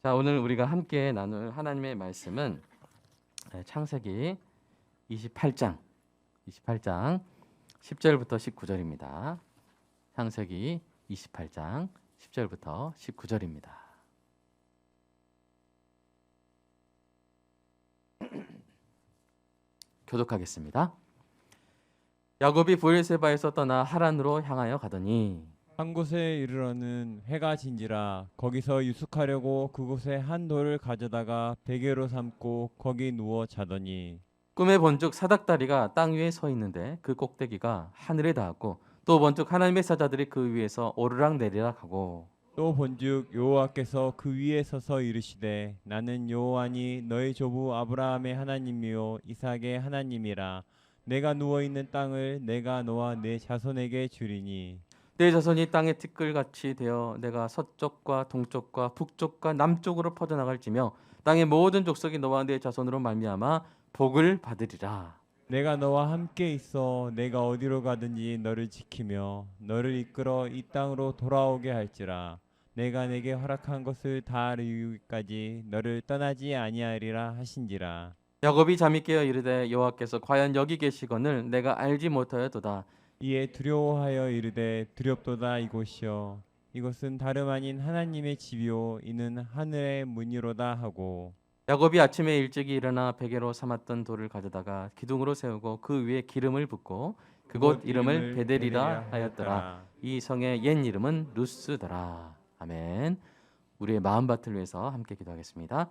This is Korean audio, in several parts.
자, 오늘 우리가 함께 나눌 하나님의 말씀은 창세기 28장 10절부터 19절입니다. 창세기 28장 10절부터 19절입니다. 교독하겠습니다. 야곱이 브엘세바에서 떠나 하란으로 향하여 가더니 한 곳에 이르러는 해가 진지라 거기서 유숙하려고 그곳에 한 돌을 가져다가 베개로 삼고 거기 누워 자더니 꿈에 본즉 사닥다리가 땅 위에 서 있는데 그 꼭대기가 하늘에 닿았고 또 본즉 하나님의 사자들이 그 위에서 오르락 내리락 하고 또 본즉 여호와께서 그 위에 서서 이르시되 나는 여호와니 너희 조부 아브라함의 하나님이요 이삭의 하나님이라 내가 누워 있는 땅을 내가 너와 내 자손에게 주리니 내 자손이 땅의 티끌같이 되어 내가 서쪽과 동쪽과 북쪽과 남쪽으로 퍼져나갈지며 땅의 모든 족속이 너와 내 자손으로 말미암아 복을 받으리라. 내가 너와 함께 있어 내가 어디로 가든지 너를 지키며 너를 이끌어 이 땅으로 돌아오게 할지라 내가 내게 허락한 것을 다 이루기까지 너를 떠나지 아니하리라 하신지라. 야곱이 잠이 깨어 이르되 여호와께서 과연 여기 계시거늘 내가 알지 못하였도다. 이에 두려워하여 이르되 두렵도다 이곳이여 이곳은 다름 아닌 하나님의 집이요 이는 하늘의 문이로다 하고 야곱이 아침에 일찍이 일어나 베개로 삼았던 돌을 가져다가 기둥으로 세우고 그 위에 기름을 붓고 그곳 이름을 베델이라 하였더라. 이 성의 옛 이름은 루스더라. 아멘. 우리의 마음밭을 위해서 함께 기도하겠습니다.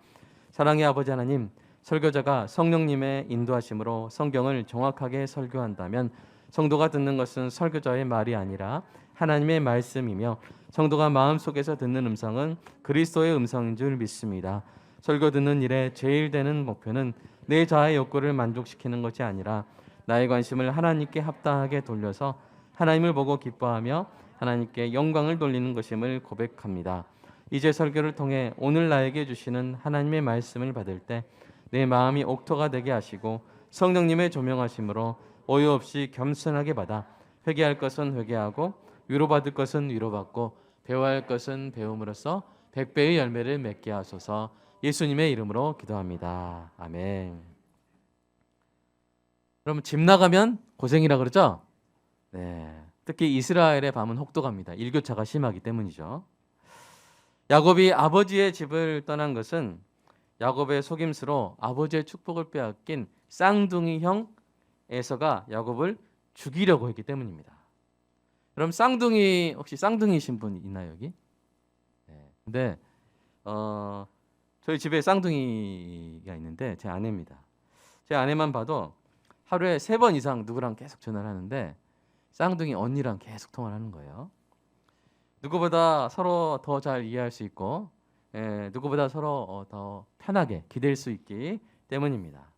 사랑의 아버지 하나님, 설교자가 성령님의 인도하심으로 성경을 정확하게 설교한다면 성도가 듣는 것은 설교자의 말이 아니라 하나님의 말씀이며 성도가 마음속에서 듣는 음성은 그리스도의 음성인 줄 믿습니다. 설교 듣는 일에 제일 되는 목표는 내 자아의 욕구를 만족시키는 것이 아니라 나의 관심을 하나님께 합당하게 돌려서 하나님을 보고 기뻐하며 하나님께 영광을 돌리는 것임을 고백합니다. 이제 설교를 통해 오늘 나에게 주시는 하나님의 말씀을 받을 때 내 마음이 옥토가 되게 하시고 성령님의 조명하심으로 오유 없이 겸손하게 받아 회개할 것은 회개하고 위로받을 것은 위로받고 배워야 할 것은 배움으로써 100배의 열매를 맺게 하소서. 예수님의 이름으로 기도합니다. 아멘. 여러분 집 나가면 고생이라 그러죠? 네. 특히 이스라엘의 밤은 혹독합니다. 일교차가 심하기 때문이죠. 야곱이 아버지의 집을 떠난 것은 야곱의 속임수로 아버지의 축복을 빼앗긴 쌍둥이 형 에서가 야곱을 죽이려고 했기 때문입니다. 여러분 쌍둥이 혹시 쌍둥이신 분 있나요 여기? 네. 근데 저희 집에 쌍둥이가 있는데 제 아내입니다. 제 아내만 봐도 하루에 3번 이상 누구랑 계속 전화를 하는데 쌍둥이 언니랑 계속 통화를 하는 거예요. 누구보다 서로 더 잘 이해할 수 있고 누구보다 서로 더 편하게 기댈 수 있기 때문입니다.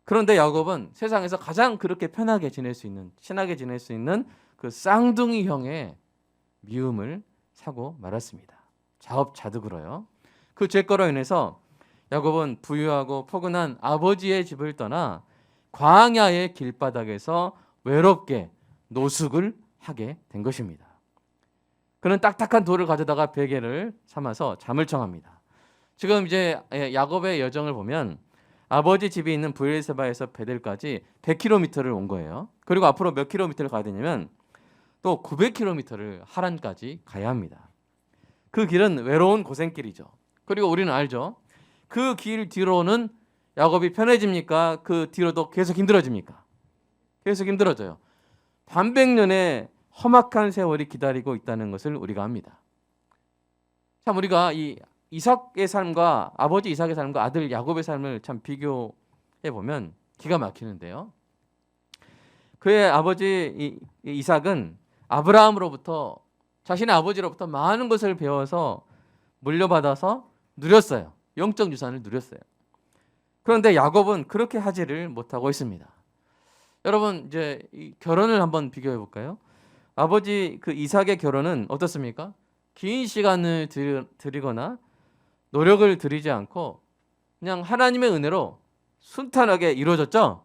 그런데 야곱은 세상에서 가장 그렇게 편하게 지낼 수 있는, 친하게 지낼 수 있는 그 쌍둥이 형의 미움을 사고 말았습니다. 자업자득으로요. 그 죄거로 인해서 야곱은 부유하고 포근한 아버지의 집을 떠나 광야의 길바닥에서 외롭게 노숙을 하게 된 것입니다. 그는 딱딱한 돌을 가져다가 베개를 삼아서 잠을 청합니다. 지금 이제 야곱의 여정을 보면 아버지 집이 있는 브엘세바에서 베델까지 100km를 온 거예요. 그리고 앞으로 몇 킬로미터를 가야 되냐면 또 900km를 하란까지 가야 합니다. 그 길은 외로운 고생길이죠. 그리고 우리는 알죠. 그 길 뒤로는 야곱이 편해집니까? 그 뒤로도 계속 힘들어집니까? 계속 힘들어져요. 반백년의 험악한 세월이 기다리고 있다는 것을 우리가 압니다. 참 우리가 이 이삭의 삶과 아버지 이삭의 삶과 아들 야곱의 삶을 참 비교해 보면 기가 막히는데요. 그의 아버지 이삭은 아브라함으로부터 자신의 아버지로부터 많은 것을 배워서 물려받아서 누렸어요. 영적 유산을 누렸어요. 그런데 야곱은 그렇게 하지를 못하고 있습니다. 여러분 이제 이 결혼을 한번 비교해 볼까요? 아버지 그 이삭의 결혼은 어떻습니까? 긴 시간을 들이거나 노력을 들이지 않고 그냥 하나님의 은혜로 순탄하게 이루어졌죠.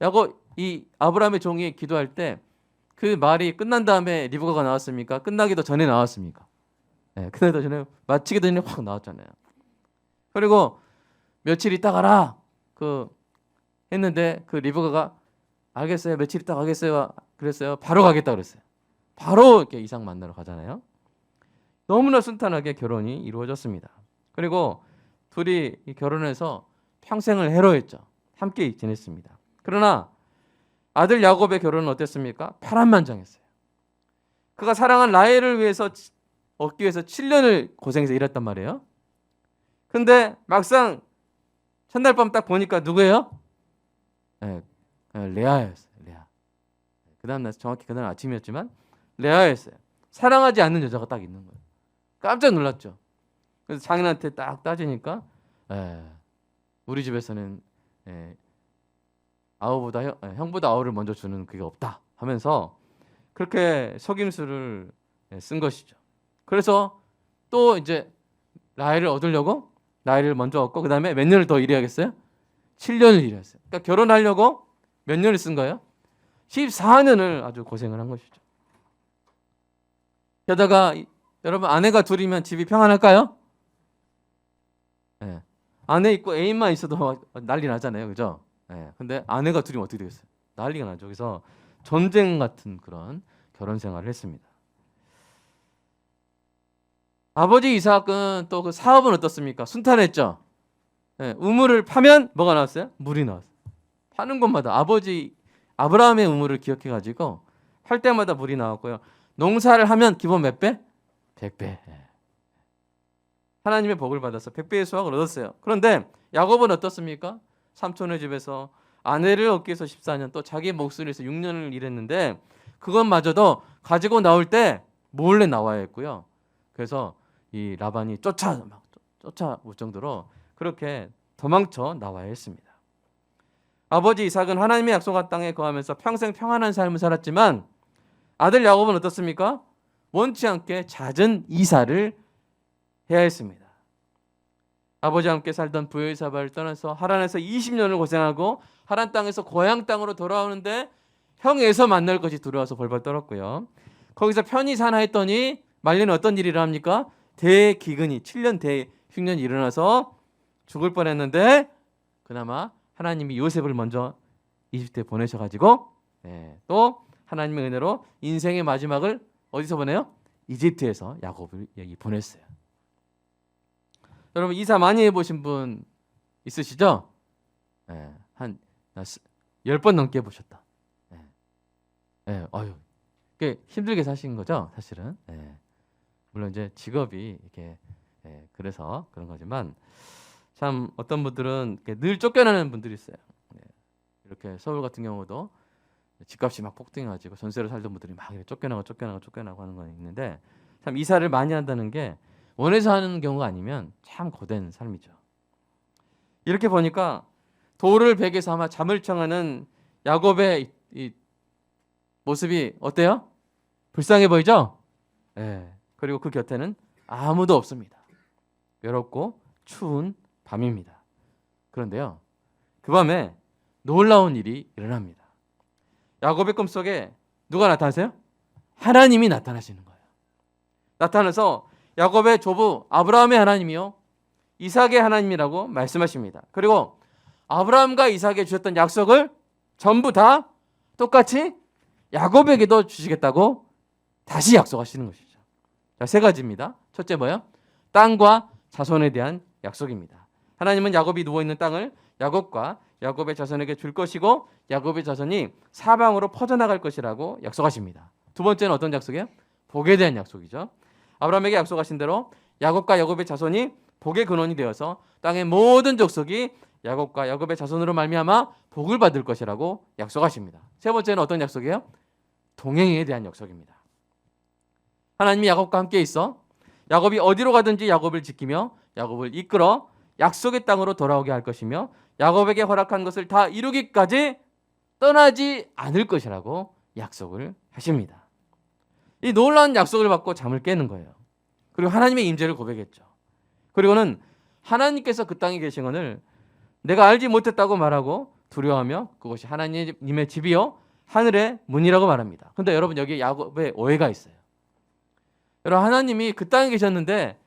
야곱 이 아브라함의 종이 기도할 때 그 말이 끝난 다음에 리브가가 나왔습니까? 끝나기도 전에 나왔습니까? 네, 끝나기도 전에 마치기도 전에 확 나왔잖아요. 그리고 며칠 있다 가라 했는데 그 리브가가 알겠어요. 며칠 있다 가겠어요. 그랬어요. 바로 가겠다 그랬어요. 바로 이렇게 이삭 만나러 가잖아요. 너무나 순탄하게 결혼이 이루어졌습니다. 그리고 둘이 결혼해서 평생을 해로했죠. 함께 지냈습니다. 그러나 아들 야곱의 결혼은 어땠습니까? 파란만장했어요. 그가 사랑한 라헬을 위해서 얻기 위해서 7년을 고생해서 일했단 말이에요. 근데 막상 첫날 밤 딱 보니까 누구예요? 레아였어요. 레아. 그다음 날 정확히 그날 아침이었지만 레아였어요. 사랑하지 않는 여자가 딱 있는 거예요. 깜짝 놀랐죠. 그래서 장인한테 딱 따지니까 우리 집에서는 아우보다 형보다 아우를 먼저 주는 그게 없다 하면서 그렇게 속임수를 쓴 것이죠. 그래서 또 이제 라헬을 얻으려고 라헬을 먼저 얻고 그 다음에 몇 년을 더 일해야겠어요? 7년을 일했어요. 그러니까 결혼하려고 몇 년을 쓴 거예요? 14년을 아주 고생을 한 것이죠. 게다가 여러분 아내가 둘이면 집이 평안할까요? 아내 있고 애인만 있어도 난리 나잖아요, 그죠? 근데 아내가 둘이면 어떻게 되겠어요? 난리가 나죠. 그래서 전쟁 같은 그런 결혼 생활을 했습니다. 아버지 이삭은 또 그 사업은 어떻습니까? 순탄했죠. 우물을 파면 뭐가 나왔어요? 물이 나왔어요. 파는 곳마다 아버지 아브라함의 우물을 기억해가지고 팔 때마다 물이 나왔고요. 농사를 하면 기본 몇 배? 100배. 하나님의 복을 받아서 100배의 수확을 얻었어요. 그런데 야곱은 어떻습니까? 삼촌의 집에서 아내를 얻기 위해서 14년 또 자기 몫을 위해서 6년을 일했는데 그것마저도 가지고 나올 때 몰래 나와야 했고요. 그래서 이 라반이 쫓아올 정도로 그렇게 도망쳐 나와야 했습니다. 아버지 이삭은 하나님의 약속한 땅에 거하면서 평생 평안한 삶을 살았지만 아들 야곱은 어떻습니까? 원치 않게 잦은 이사를 해야 했습니다. 아버지와 함께 살던 부엘사바를 떠나서 하란에서 20년을 고생하고 하란 땅에서 고향 땅으로 돌아오는데 형에서 만날 것이 두려워서 벌벌 떨었고요. 거기서 편히 사나 했더니 말년에 어떤 일이 일어납니까? 대기근이 7년 대흉년이 일어나서 죽을 뻔했는데 그나마 하나님이 요셉을 먼저 이집트에 보내셔가지고 또 하나님의 은혜로 인생의 마지막을 어디서 보내요? 이집트에서 야곱을 여기 보냈어요. 여러분 이사 많이 해보신 분 있으시죠? 한 10번 넘게 해보셨다. 아유, 꽤 힘들게 사신 거죠, 사실은. 물론 이제 직업이 이렇게 그래서 그런 거지만 참 어떤 분들은 늘 쫓겨나는 분들이 있어요. 이렇게 서울 같은 경우도 집값이 막 폭등해가지고 전세로 살던 분들이 막 쫓겨나고 하는 건 있는데 참 이사를 많이 한다는 게 원해서 하는 경우가 아니면 참 고된 삶이죠. 이렇게 보니까 돌을 베개 삼아 잠을 청하는 야곱의 이 모습이 어때요? 불쌍해 보이죠? 그리고 그 곁에는 아무도 없습니다. 외롭고 추운 밤입니다. 그런데요, 그 밤에 놀라운 일이 일어납니다. 야곱의 꿈속에 누가 나타나세요? 하나님이 나타나시는 거예요. 나타나서 야곱의 조부 아브라함의 하나님이요 이삭의 하나님이라고 말씀하십니다. 그리고 아브라함과 이삭에 주셨던 약속을 전부 다 똑같이 야곱에게도 주시겠다고 다시 약속하시는 것이죠. 자, 세 가지입니다. 첫째 뭐예요? 땅과 자손에 대한 약속입니다. 하나님은 야곱이 누워있는 땅을 야곱과 야곱의 자손에게 줄 것이고 야곱의 자손이 사방으로 퍼져나갈 것이라고 약속하십니다. 두 번째는 어떤 약속이에요? 복에 대한 약속이죠. 아브라함에게 약속하신 대로 야곱과 야곱의 자손이 복의 근원이 되어서 땅의 모든 족속이 야곱과 야곱의 자손으로 말미암아 복을 받을 것이라고 약속하십니다. 세 번째는 어떤 약속이에요? 동행에 대한 약속입니다. 하나님이 야곱과 함께 있어 야곱이 어디로 가든지 야곱을 지키며 야곱을 이끌어 약속의 땅으로 돌아오게 할 것이며 야곱에게 허락한 것을 다 이루기까지 떠나지 않을 것이라고 약속을 하십니다. 이 놀라운 약속을 받고 잠을 깨는 거예요. 그리고 하나님의 임재를 고백했죠. 그리고는 하나님께서 그 땅에 계신 것을 내가 알지 못했다고 말하고 두려워하며 그것이 하나님의 집이요 하늘의 문이라고 말합니다. 그런데 여러분 여기 야곱의 오해가 있어요. 여러분 하나님이 그 땅에 계셨는데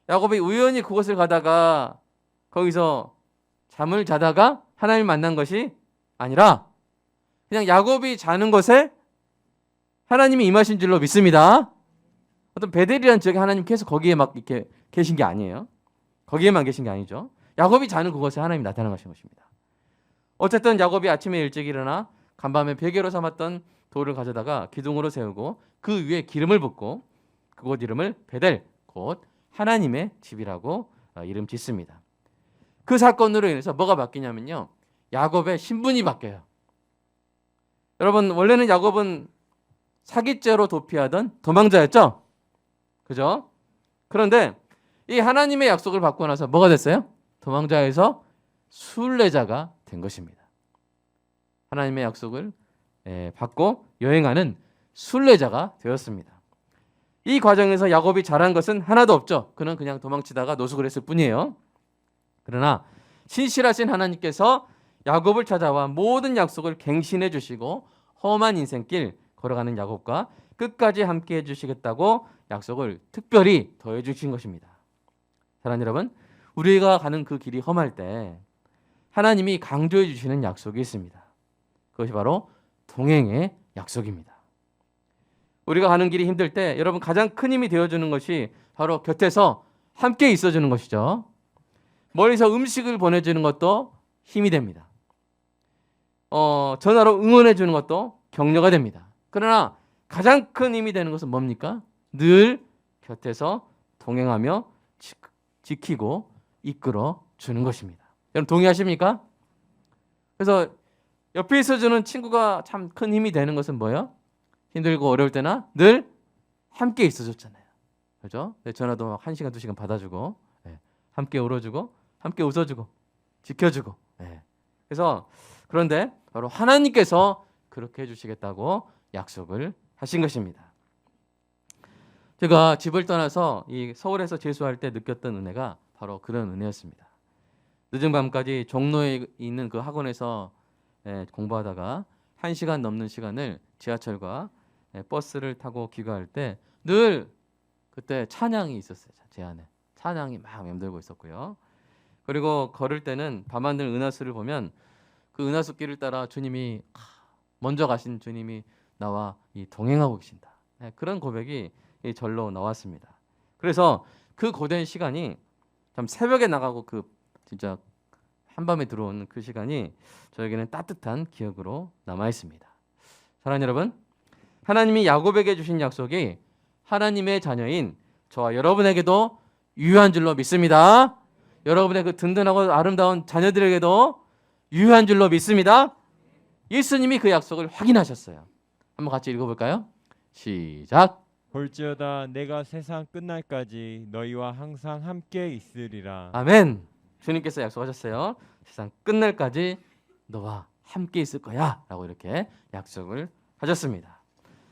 야곱이 우연히 그곳을 가다가 거기서 잠을 자다가 하나님 만난 것이 아니라 그냥 야곱이 자는 것에 하나님이 임하신 줄로 믿습니다. 어떤 베델이라는 지역에 하나님께서 거기에 막 이렇게 계신 게 아니에요. 거기에만 계신 게 아니죠. 야곱이 자는 그곳에 하나님이 나타난 것입니다. 어쨌든 야곱이 아침에 일찍 일어나 간밤에 베개로 삼았던 돌을 가져다가 기둥으로 세우고 그 위에 기름을 붓고 그곳 이름을 베델, 곧 하나님의 집이라고 이름 짓습니다. 그 사건으로 인해서 뭐가 바뀌냐면요, 야곱의 신분이 바뀌어요. 여러분, 원래는 야곱은 사기죄로 도피하던 도망자였죠? 그죠? 그런데 이 하나님의 약속을 받고 나서 뭐가 됐어요? 도망자에서 순례자가 된 것입니다. 하나님의 약속을 받고 여행하는 순례자가 되었습니다. 이 과정에서 야곱이 잘한 것은 하나도 없죠. 그는 그냥 도망치다가 노숙을 했을 뿐이에요. 그러나 신실하신 하나님께서 야곱을 찾아와 모든 약속을 갱신해 주시고 험한 인생길 걸어가는 야곱과 끝까지 함께 해주시겠다고 약속을 특별히 더해 주신 것입니다. 사랑하는 여러분, 우리가 가는 그 길이 험할 때 하나님이 강조해 주시는 약속이 있습니다. 그것이 바로 동행의 약속입니다. 우리가 가는 길이 힘들 때 여러분, 가장 큰 힘이 되어주는 것이 바로 곁에서 함께 있어주는 것이죠. 멀리서 음식을 보내주는 것도 힘이 됩니다. 전화로 응원해 주는 것도 격려가 됩니다. 그러나 가장 큰 힘이 되는 것은 뭡니까? 늘 곁에서 동행하며 지키고 이끌어 주는 것입니다. 여러분, 동의하십니까? 그래서 옆에 있어주는 친구가 참 큰 힘이 되는 것은 뭐예요? 힘들고 어려울 때나 늘 함께 있어줬잖아요. 그렇죠? 내 전화도 막 1시간, 2시간 받아주고, 함께 울어주고, 함께 웃어주고, 지켜주고. 그래서 그런데 바로 하나님께서 그렇게 해주시겠다고 약속을 하신 것입니다. 제가 집을 떠나서 이 서울에서 재수할 때 느꼈던 은혜가 바로 그런 은혜였습니다. 늦은 밤까지 종로에 있는 그 학원에서 공부하다가 1시간 넘는 시간을 지하철과 버스를 타고 귀가할 때 늘 그때 찬양이 있었어요. 제 안에 찬양이 막 맴돌고 있었고요. 그리고 걸을 때는 밤하늘 은하수를 보면 그 은하수 길을 따라 주님이 먼저 가신 주님이 나와 이 동행하고 계신다. 그런 고백이 이 절로 나왔습니다. 그래서 그 고된 시간이 참 새벽에 나가고 그 진짜 한밤에 들어오는 그 시간이 저에게는 따뜻한 기억으로 남아 있습니다. 사랑하는 여러분, 하나님이 야곱에게 주신 약속이 하나님의 자녀인 저와 여러분에게도 유효한 줄로 믿습니다. 여러분의 그 든든하고 아름다운 자녀들에게도 유효한 줄로 믿습니다. 예수님이 그 약속을 확인하셨어요. 한번 같이 읽어볼까요? 시작. 볼지어다 내가 세상 끝날까지 너희와 항상 함께 있으리라. 아멘. 주님께서 약속하셨어요. 세상 끝날까지 너와 함께 있을 거야 라고 이렇게 약속을 하셨습니다.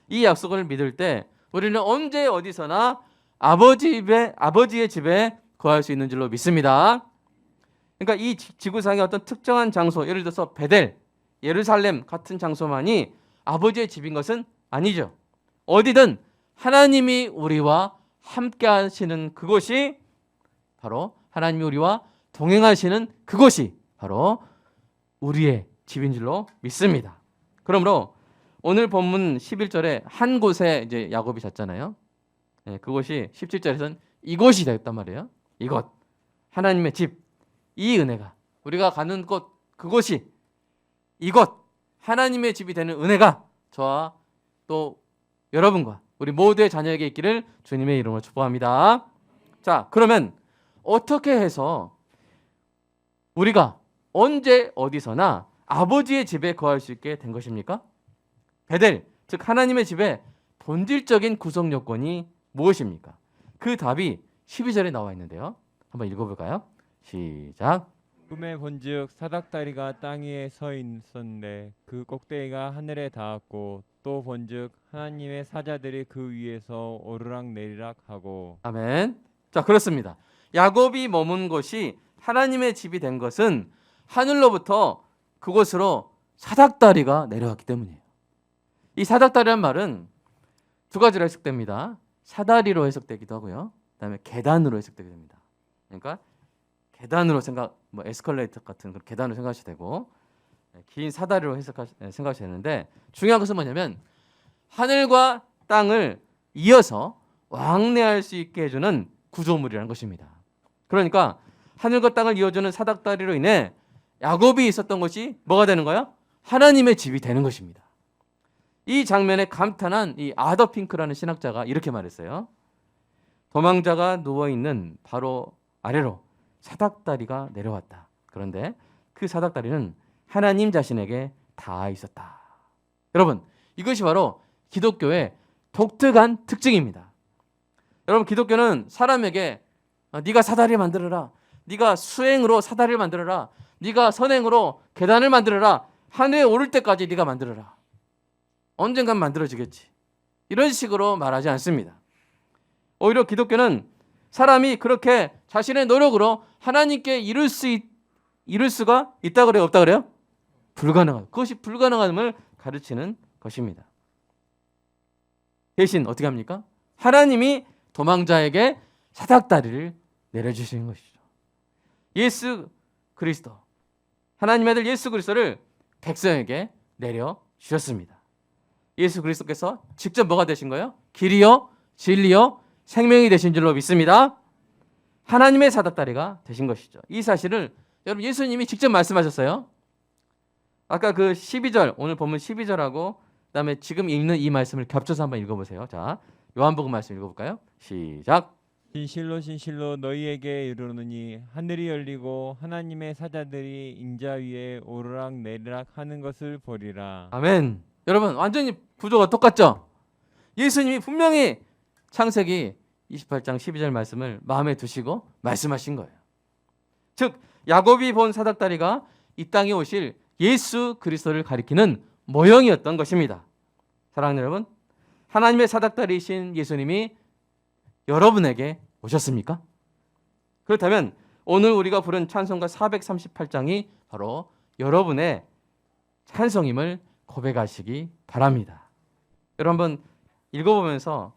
이 약속을 믿을 때 우리는 언제 어디서나 아버지의 집에 거할 수 있는 줄로 믿습니다. 그러니까 이 지구상의 어떤 특정한 장소, 예를 들어서 베델, 예루살렘 같은 장소만이 아버지의 집인 것은 아니죠. 어디든 하나님이 우리와 함께 하시는 그곳이 바로 하나님이 우리와 동행하시는 그곳이 바로 우리의 집인 줄로 믿습니다. 그러므로 오늘 본문 11절에 한 곳에 이제 야곱이 잤잖아요. 그곳이 17절에서는 이곳이 됐단 말이에요. 이곳 하나님의 집, 이 은혜가 우리가 가는 곳, 그곳이 이곳 하나님의 집이 되는 은혜가 저와 또 여러분과 우리 모두의 자녀에게 있기를 주님의 이름으로 축복합니다. 자, 그러면 어떻게 해서 우리가 언제 어디서나 아버지의 집에 거할 수 있게 된 것입니까? 베델, 즉 하나님의 집의 본질적인 구성 요건이 무엇입니까? 그 답이 12절에 나와 있는데요. 한번 읽어볼까요? 시작. 꿈에 본즉 사닥다리가 땅 위에 서 있었는데 그 꼭대기가 하늘에 닿았고 또 본즉 하나님의 사자들이 그 위에서 오르락내리락 하고. 아멘. 자, 그렇습니다. 야곱이 머문 곳이 하나님의 집이 된 것은 하늘로부터 그곳으로 사닥다리가 내려왔기 때문이에요. 이 사닥다리란 말은 두 가지로 해석됩니다. 사다리로 해석되기도 하고요. 그다음에 계단으로 해석되게 됩니다. 그러니까 계단으로 뭐 에스컬레이터 같은 그런 계단으로 생각하셔도 되고 긴 사다리로 생각하셔도 되는데 중요한 것은 뭐냐면 하늘과 땅을 이어서 왕래할 수 있게 해주는 구조물이라는 것입니다. 그러니까 하늘과 땅을 이어주는 사닥다리로 인해 야곱이 있었던 것이 뭐가 되는 거예요? 하나님의 집이 되는 것입니다. 이 장면에 감탄한 이 아더 핑크라는 신학자가 이렇게 말했어요. 도망자가 누워있는 바로 아래로 사닥다리가 내려왔다. 그런데 그 사닥다리는 하나님 자신에게 닿아 있었다. 여러분, 이것이 바로 기독교의 독특한 특징입니다. 여러분, 기독교는 사람에게 네가 사다리 만들어라, 네가 수행으로 사다리를 만들어라, 네가 선행으로 계단을 만들어라, 하늘에 오를 때까지 네가 만들어라, 언젠간 만들어지겠지, 이런 식으로 말하지 않습니다. 오히려 기독교는 사람이 그렇게 자신의 노력으로 하나님께 이룰 수가 있다 그래요, 없다 그래요? 불가능하다. 그것이 불가능함을 가르치는 것입니다. 대신 어떻게 합니까? 하나님이 도망자에게 사닥다리를 내려주시는 것이죠. 예수 그리스도, 하나님의 아들 예수 그리스도를 백성에게 내려주셨습니다. 예수 그리스도께서 직접 뭐가 되신 거예요? 길이요 진리요 생명이 되신 줄로 믿습니다. 하나님의 사닥다리가 되신 것이죠. 이 사실을 여러분 예수님이 직접 말씀하셨어요. 아까 그 12절, 오늘 본문 12절하고 그다음에 지금 읽는 이 말씀을 겹쳐서 한번 읽어보세요. 자, 요한복음 말씀 읽어볼까요? 시작. 진실로 진실로 너희에게 이르노니 하늘이 열리고 하나님의 사자들이 인자 위에 오르락 내리락 하는 것을 보리라. 아멘. 여러분 완전히 구조가 똑같죠? 예수님이 분명히 창세기 28장 12절 말씀을 마음에 두시고 말씀하신 거예요. 즉 야곱이 본 사닥다리가 이 땅에 오실 예수 그리스도를 가리키는 모형이었던 것입니다. 사랑하는 여러분, 하나님의 사닥다리이신 예수님이 여러분에게 오셨습니까? 그렇다면 오늘 우리가 부른 찬송가 438장이 바로 여러분의 찬송임을 고백하시기 바랍니다. 여러분 한번 읽어보면서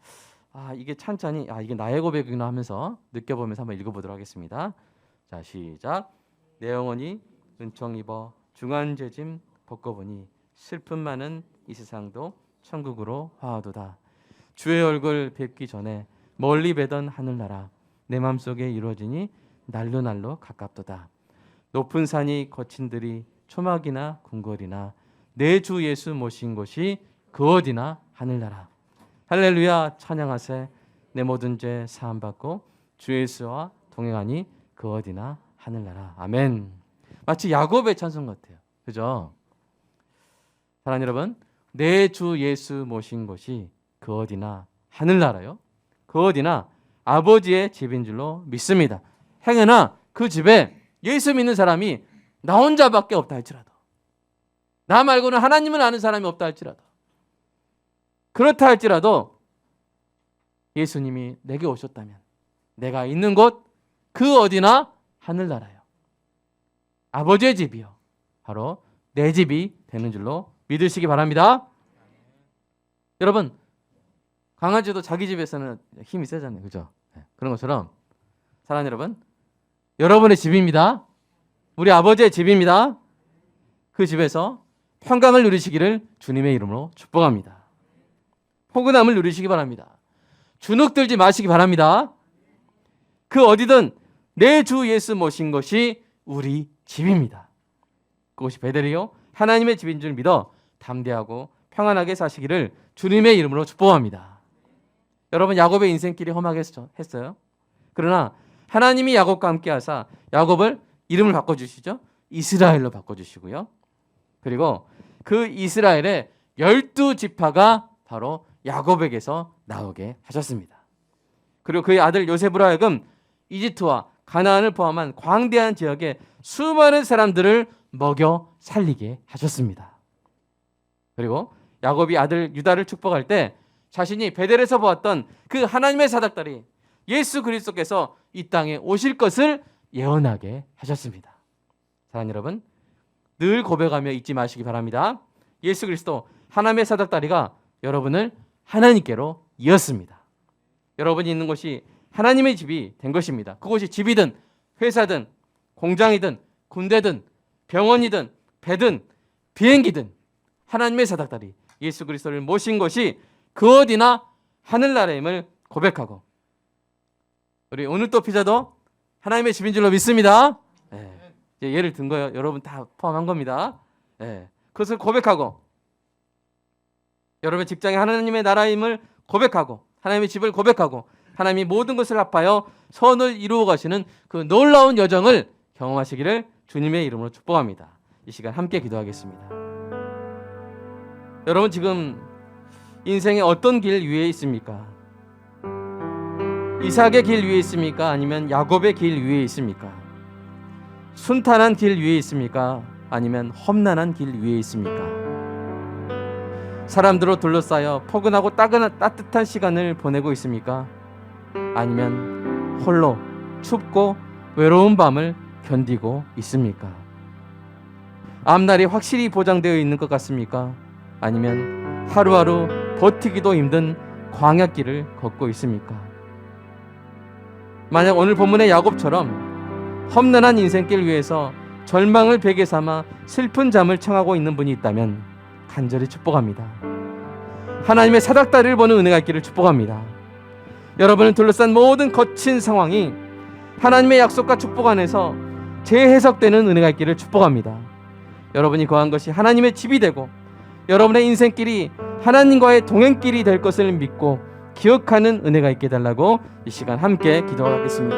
이게 찬찬히 이게 나의 고백이구나 하면서 느껴보면서 한번 읽어보도록 하겠습니다. 자, 시작. 내 영혼이 은총 입어 중한 죄짐 벗고보니 슬픔 많은 이 세상도 천국으로 화하도다. 주의 얼굴 뵙기 전에 멀리 뵈던 하늘나라 내 맘속에 이루어지니 날로 날로 가깝도다. 높은 산이 거친 들이 초막이나 궁궐이나 내 주 예수 모신 곳이 그 어디나 하늘나라. 할렐루야 찬양하세. 내 모든 죄 사함 받고 주 예수와 동행하니 그 어디나 하늘나라. 아멘. 마치 야곱의 찬송 같아요. 그죠? 사랑하는 여러분, 내 주 예수 모신 곳이 그 어디나 하늘나라요. 그 어디나 아버지의 집인 줄로 믿습니다. 행여나 그 집에 예수 믿는 사람이 나 혼자밖에 없다 할지라도, 나 말고는 하나님을 아는 사람이 없다 할지라도, 그렇다 할지라도 예수님이 내게 오셨다면 내가 있는 곳 그 어디나 하늘나라요. 아버지의 집이요. 바로 내 집이 되는 줄로 믿으시기 바랍니다. 여러분, 강아지도 자기 집에서는 힘이 세잖아요. 그죠? 그런 것처럼 사랑하는 여러분, 여러분의 집입니다. 우리 아버지의 집입니다. 그 집에서 평강을 누리시기를 주님의 이름으로 축복합니다. 포근함을 누리시기 바랍니다. 주눅 들지 마시기 바랍니다. 그 어디든 내 주 예수 모신 것이 우리 집입니다. 그것이 베델이요 하나님의 집인 줄 믿어 담대하고 평안하게 사시기를 주님의 이름으로 축복합니다. 여러분, 야곱의 인생길이 험하겠어요. 그러나 하나님이 야곱과 함께 하사 야곱을 이름을 바꿔주시죠. 이스라엘로 바꿔주시고요. 그리고 그 이스라엘의 12지파가 바로 야곱에게서 나오게 하셨습니다. 그리고 그의 아들 요셉으로 하여금 이집트와 가나안을 포함한 광대한 지역에 수많은 사람들을 먹여 살리게 하셨습니다. 그리고 야곱이 아들 유다를 축복할 때 자신이 베델에서 보았던 그 하나님의 사닥다리 예수 그리스도께서 이 땅에 오실 것을 예언하게 하셨습니다. 사랑하는 여러분, 늘 고백하며 잊지 마시기 바랍니다. 예수 그리스도 하나님의 사닥다리가 여러분을 하나님께로 이었습니다. 여러분이 있는 곳이 하나님의 집이 된 것입니다. 그곳이 집이든 회사든 공장이든 군대든 병원이든 배든 비행기든 하나님의 사닥다리 예수 그리스도를 모신 곳이 그 어디나 하늘나라임을 고백하고, 우리 오늘 또 피자도 하나님의 집인 줄로 믿습니다. 이제 예를 든 거예요. 여러분 다 포함한 겁니다. 그것을 고백하고, 여러분의 직장이 하나님의 나라임을 고백하고, 하나님의 집을 고백하고, 하나님이 모든 것을 합하여 선을 이루어 가시는 그 놀라운 여정을 경험하시기를 주님의 이름으로 축복합니다. 이 시간 함께 기도하겠습니다. 여러분 지금 인생의 어떤 길 위에 있습니까? 이삭의 길 위에 있습니까? 아니면 야곱의 길 위에 있습니까? 순탄한 길 위에 있습니까? 아니면 험난한 길 위에 있습니까? 사람들로 둘러싸여 포근하고 따뜻한 시간을 보내고 있습니까? 아니면 홀로 춥고 외로운 밤을 견디고 있습니까? 앞날이 확실히 보장되어 있는 것 같습니까? 아니면 하루하루 버티기도 힘든 광야길을 걷고 있습니까? 만약 오늘 본문의 야곱처럼 험난한 인생길 위에서 절망을 베개 삼아 슬픈 잠을 청하고 있는 분이 있다면 간절히 축복합니다. 하나님의 사닥다리를 보는 은혜가 있기를 축복합니다. 여러분을 둘러싼 모든 거친 상황이 하나님의 약속과 축복 안에서 재해석되는 은혜가 있기를 축복합니다. 여러분이 거한 것이 하나님의 집이 되고 여러분의 인생길이 하나님과의 동행길이 될 것을 믿고 기억하는 은혜가 있게 달라고 이 시간 함께 기도하겠습니다.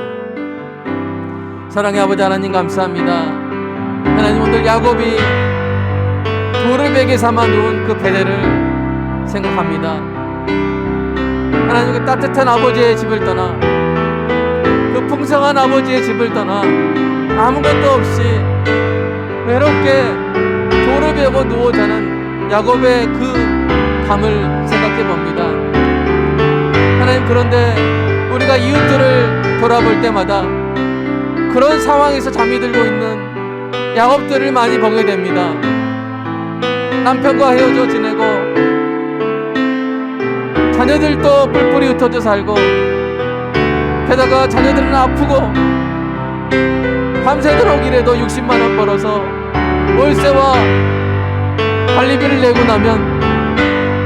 사랑의 아버지 하나님 감사합니다. 하나님 오늘 야곱이 돌을 베개 삼아 놓은 그 베레를 생각합니다. 하나님 그 따뜻한 아버지의 집을 떠나, 그 풍성한 아버지의 집을 떠나 아무것도 없이 외롭게 돌을 베고 누워 자는 야곱의 그 밤을 생각해 봅니다. 하나님 그런데 우리가 이웃들을 돌아볼 때마다 그런 상황에서 잠이 들고 있는 야곱들을 많이 보게 됩니다. 남편과 헤어져 지내고 자녀들도 뿔뿔이 흩어져 살고, 게다가 자녀들은 아프고 밤새도록 일해도 60만 원 벌어서 월세와 관리비를 내고 나면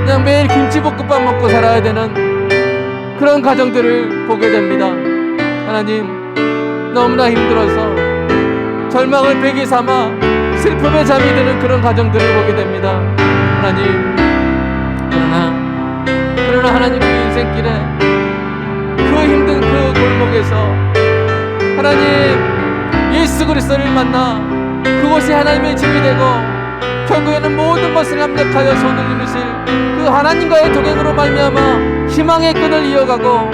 그냥 매일 김치볶음밥 먹고 살아야 되는 그런 가정들을 보게 됩니다. 하나님 너무나 힘들어서 절망을 베개 삼아 슬픔에 잠이 드는 그런 가정들을 보게 됩니다. 하나님 그러나 하나님 그 인생길에 그 힘든 그 골목에서 하나님 예수 그리스도를 만나 그곳이 하나님의 집이 되고 결국에는 모든 것을 합력하여 손을 이루실 그 하나님과의 동행으로 말미암아 희망의 끈을 이어가고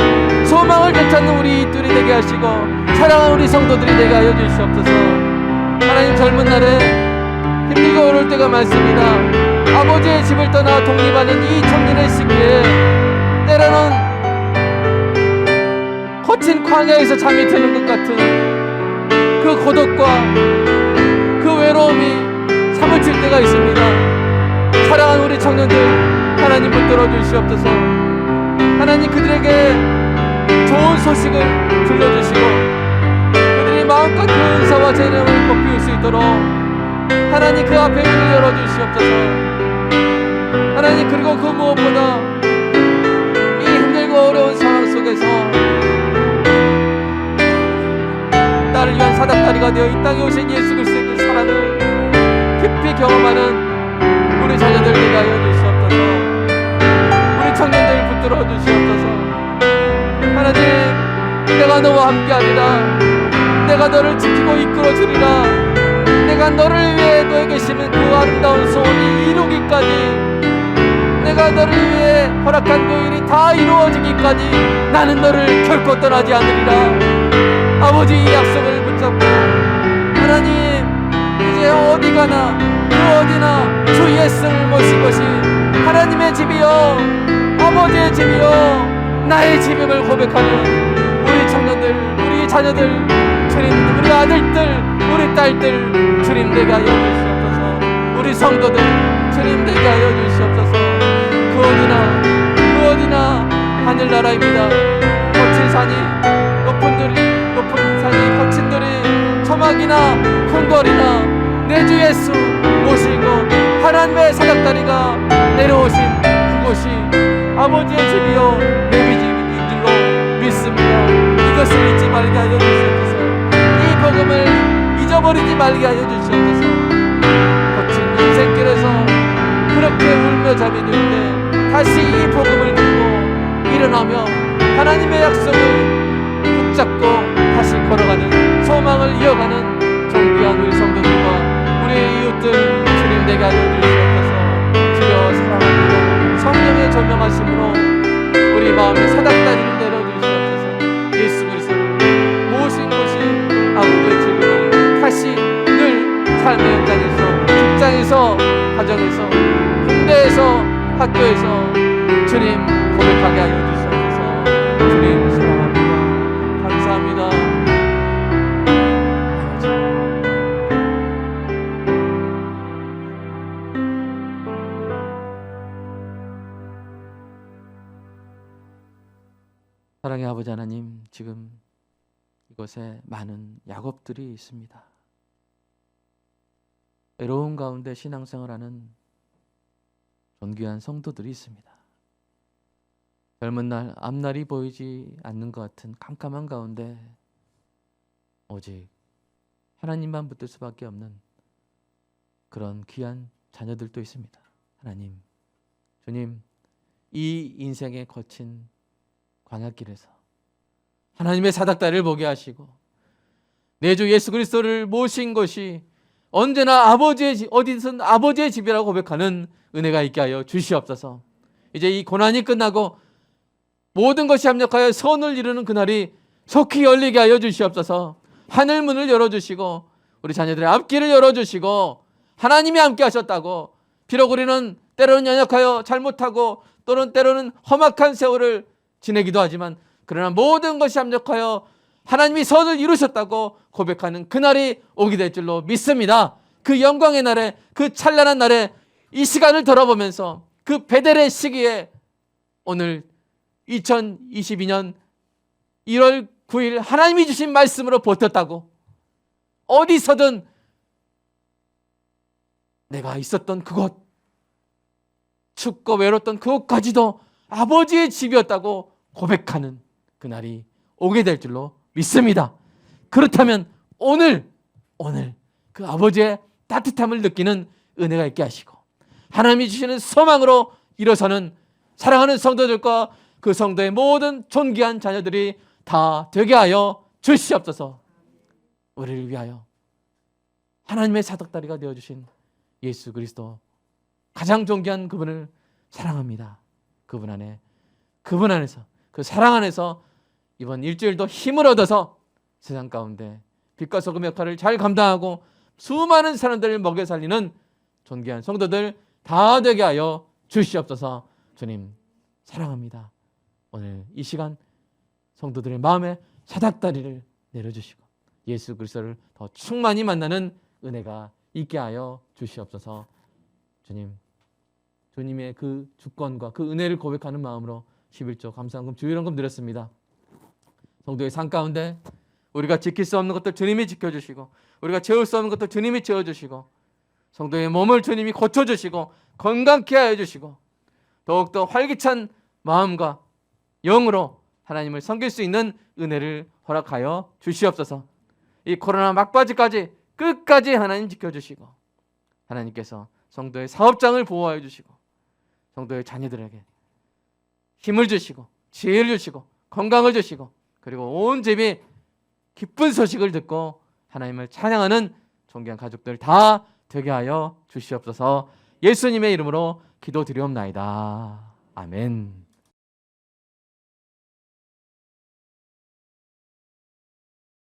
소망을 되찾는 우리 이들이 되게 하시고 사랑하는 우리 성도들이 되게 하여 주시옵소서. 하나님 젊은 날에 힘들고 어려울 때가 많습니다. 아버지의 집을 떠나 독립하는 이 청년의 시기에 때로는 거친 광야에서 잠이 드는 것 같은 그 고독과 그 외로움이 사무칠 때가 있습니다. 사랑하는 우리 청년들 하나님 붙들어 주시옵소서. 하나님 그들에게 좋은 소식을 들려주시고 그들이 마음껏 그 은사와 재능을 꽃피울 수 있도록 하나님 그 앞에 문을 열어주시옵소서. 하나님 그리고 그 무엇보다 이 힘들고 어려운 상황 속에서 나를 위한 사닥다리가 되어 이 땅에 오신 예수 그리스도의 그 사랑을 깊이 경험하는 우리 자녀들 되게 하여 주시옵소서. 우리 청년들 붙들어 주시옵소서. 하나님 내가 너와 함께하리라. 내가 너를 지키고 이끌어 주리라. 내가 너를 위해 너에 계시는 그 아름다운 소원이 이루기까지, 내가 너를 위해 허락한 그 일이 다 이루어지기까지 나는 너를 결코 떠나지 않으리라. 아버지 이 약속을 붙잡고 하나님 이제 어디 가나 그 어디나 주 예수를 모신 것이 하나님의 집이요 아버지의 집이요 나의 집임을 고백하는 우리 청년들, 우리 자녀들, 주님, 우리 아들들, 우리 딸들 주님 되게 하여 주시옵소서. 우리 성도들 주님 되게 하여 주시옵소서. 그 어디나 하늘나라입니다. 거친 산이 높은 산이 거친 들이 토막이나 궁궐이나 내 주 예수 모시고 하나님의 사닥다리가 내려오신 그곳이 아버지의 집이요 내비 집인 줄로 믿습니다. 이것을 잊지 말게 하여 주시옵소서. 이 복음을 잊어버리지 말게 하여 주시옵소서. 거친 인생길에서 그렇게 울며 잠이 들 때 다시 이 복음을 듣고 일어나며 하나님의 약속을 붙잡고 다시 걸어가는 소망을 이어가는 존귀한 우리 성도들과 우리의 이웃들 주님 되게 하여 주시옵소서. 주여 사랑합니다. 성령의 조명하심으로 우리 마음에 사닥다리를 내려주시옵소서. 예수 그리스도를 모신 곳이 아버지의 집임을 다시 늘 삶의 현장에서 직장에서 가정에서 군대에서 학교에서 주님 고백하게 하여 주시옵소서. 주님 사랑합니다. 감사합니다. 사랑의 아버지 하나님, 지금 이곳에 많은 야곱들이 있습니다. 외로운 가운데 신앙생활하는 존귀한 성도들이 있습니다. 젊은 날 앞날이 보이지 않는 것 같은 깜깜한 가운데 오직 하나님만 붙들 수밖에 없는 그런 귀한 자녀들도 있습니다. 하나님, 주님, 이 인생의 거친 광야길에서 하나님의 사닥다리를 보게 하시고 내 주 예수 그리스도를 모신 것이 언제나 아버지의 집, 어디든 아버지의 집이라고 고백하는 은혜가 있게 하여 주시옵소서. 이제 이 고난이 끝나고 모든 것이 합력하여 선을 이루는 그날이 속히 열리게 하여 주시옵소서. 하늘 문을 열어주시고 우리 자녀들의 앞길을 열어주시고 하나님이 함께 하셨다고, 비록 우리는 때로는 연약하여 잘못하고 또는 때로는 험악한 세월을 지내기도 하지만 그러나 모든 것이 합력하여 하나님이 선을 이루셨다고 고백하는 그날이 오게 될 줄로 믿습니다. 그 영광의 날에, 그 찬란한 날에 이 시간을 돌아보면서 그 베델의 시기에 오늘 2022년 1월 9일 하나님이 주신 말씀으로 버텼다고, 어디서든 내가 있었던 그곳, 춥고 외롭던 그곳까지도 아버지의 집이었다고 고백하는 그날이 오게 될 줄로 믿습니다. 그렇다면 오늘 그 아버지의 따뜻함을 느끼는 은혜가 있게 하시고 하나님이 주시는 소망으로 일어서는 사랑하는 성도들과 그 성도의 모든 존귀한 자녀들이 다 되게 하여 주시옵소서. 우리를 위하여 하나님의 사닥다리가 되어주신 예수 그리스도, 가장 존귀한 그분을 사랑합니다. 그분 안에서, 그 사랑 안에서 이번 일주일도 힘을 얻어서 세상 가운데 빛과 소금 역할을 잘 감당하고 수많은 사람들을 먹여 살리는 존귀한 성도들 다 되게 하여 주시옵소서. 주님 사랑합니다. 오늘 이 시간 성도들의 마음에 사닥다리를 내려주시고 예수 그리스도를 더 충만히 만나는 은혜가 있게 하여 주시옵소서. 주님의 그 주권과 그 은혜를 고백하는 마음으로 11조 감사헌금 주일헌금 드렸습니다. 성도의 삶 가운데 우리가 지킬 수 없는 것들 주님이 지켜주시고 우리가 채울 수 없는 것들 주님이 채워주시고 성도의 몸을 주님이 고쳐주시고 건강케 하여 주시고 더욱더 활기찬 마음과 영으로 하나님을 섬길 수 있는 은혜를 허락하여 주시옵소서. 이 코로나 막바지까지 끝까지 하나님 지켜주시고 하나님께서 성도의 사업장을 보호하여 주시고 성도의 자녀들에게 힘을 주시고 지혜를 주시고 건강을 주시고 그리고 온 집이 기쁜 소식을 듣고 하나님을 찬양하는 존귀한 가족들 다 되게 하여 주시옵소서. 예수님의 이름으로 기도드리옵나이다. 아멘.